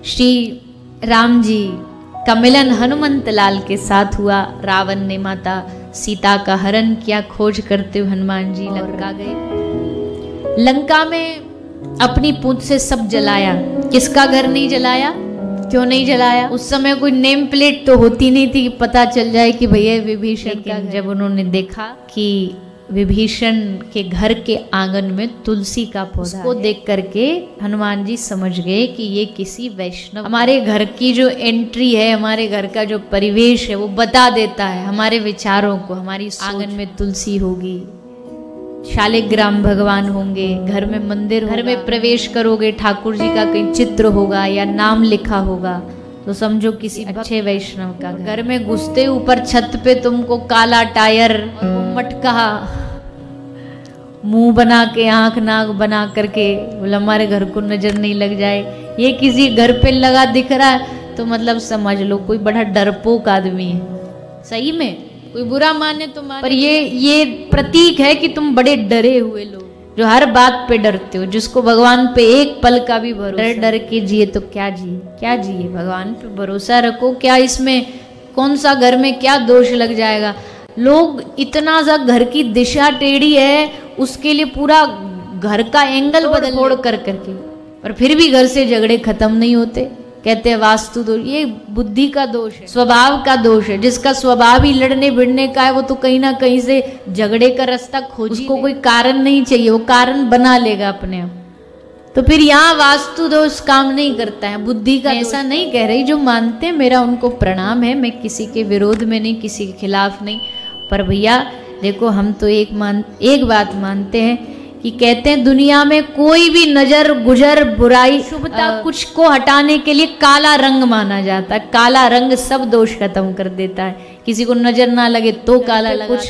श्री राम जी का मिलन हनुमंत लाल के साथ हुआ। रावण ने माता सीता का हरण किया, खोज करते हुए हनुमान जी लंका गए। लंका में अपनी पूंछ से सब जलाया। किसका घर नहीं जलाया? क्यों नहीं जलाया? उस समय कोई नेम प्लेट तो होती नहीं थी कि पता चल जाए कि भैया विभीषण का। जब उन्होंने देखा कि विभीषण के घर के आंगन में तुलसी का पौधा, उसको देख करके हनुमान जी समझ गए कि ये किसी वैष्णव, हमारे घर की जो एंट्री है, हमारे घर का जो परिवेश है वो बता देता है हमारे विचारों को। हमारी आंगन में तुलसी होगी, शालिग्राम भगवान होंगे, घर में मंदिर, घर में प्रवेश करोगे ठाकुर जी का कहीं चित्र होगा या नाम लिखा होगा तो समझो किसी अच्छे वैष्णव का घर में घुसते ऊपर छत पे तुमको काला टायर, मटका मुंह बना के, आंख नाक बना करके, बोला हमारे घर को नजर नहीं लग जाए, ये किसी घर पे लगा दिख रहा है तो मतलब समझ लो कोई बड़ा डरपोक आदमी है। सही में कोई बुरा माने तो माने, पर ये प्रतीक है कि तुम बड़े डरे हुए लोग, जो हर बात पे डरते हो, जिसको भगवान पे एक पल का भी भरोसा, डर डर के जिए तो क्या जिए, क्या जिए। भगवान पे भरोसा रखो, क्या इसमें कौन सा घर में क्या दोष लग जाएगा। लोग इतना सा घर की दिशा टेढ़ी है उसके लिए पूरा घर का एंगल बदल फोड़ कर करके, और फिर भी घर से झगड़े खत्म नहीं होते। कहते हैं वास्तु दोष, ये बुद्धि का दोष है, स्वभाव का दोष है। जिसका स्वभाव ही लड़ने भिड़ने का है वो तो कहीं ना कहीं से झगड़े का रास्ता खोज, उसको कोई कारण नहीं चाहिए, वो कारण बना लेगा अपने आप। तो फिर यहाँ वास्तु दोष काम नहीं करता है, बुद्धि का। ऐसा नहीं कह रही, जो मानते हैं मेरा उनको प्रणाम है, मैं किसी के विरोध में नहीं, किसी के खिलाफ नहीं। पर भैया देखो, हम तो एक बात मानते हैं कि कहते हैं दुनिया में कोई भी नजर गुजर बुराई शुभता कुछ को हटाने के लिए काला रंग माना जाता है। काला रंग सब दोष खत्म कर देता है। किसी को नजर ना लगे तो काला लगा, कुछ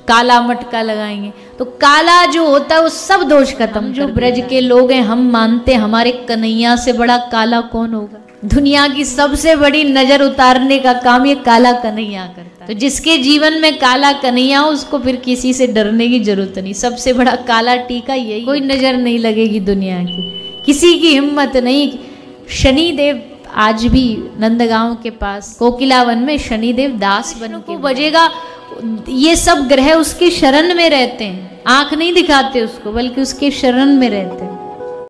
काला मटका लगाएंगे तो काला जो होता है वो सब दोष खत्म। जो ब्रज के लोग हैं हम मानते हमारे कन्हैया से बड़ा काला कौन होगा। दुनिया की सबसे बड़ी नजर उतारने का काम ये काला कन्हैया करता है। तो जिसके जीवन में काला कन्हैया हो उसको फिर किसी से डरने की जरूरत नहीं। सबसे बड़ा काला टीका यही, कोई नजर नहीं लगेगी दुनिया की, किसी की हिम्मत नहीं। शनिदेव आज भी नंदगांव के पास कोकिलावन में शनिदेव दास बन के बजेगा। ये सब ग्रह उसके शरण में रहते हैं, आंख नहीं दिखाते उसको बल्कि उसके शरण में रहते हैं।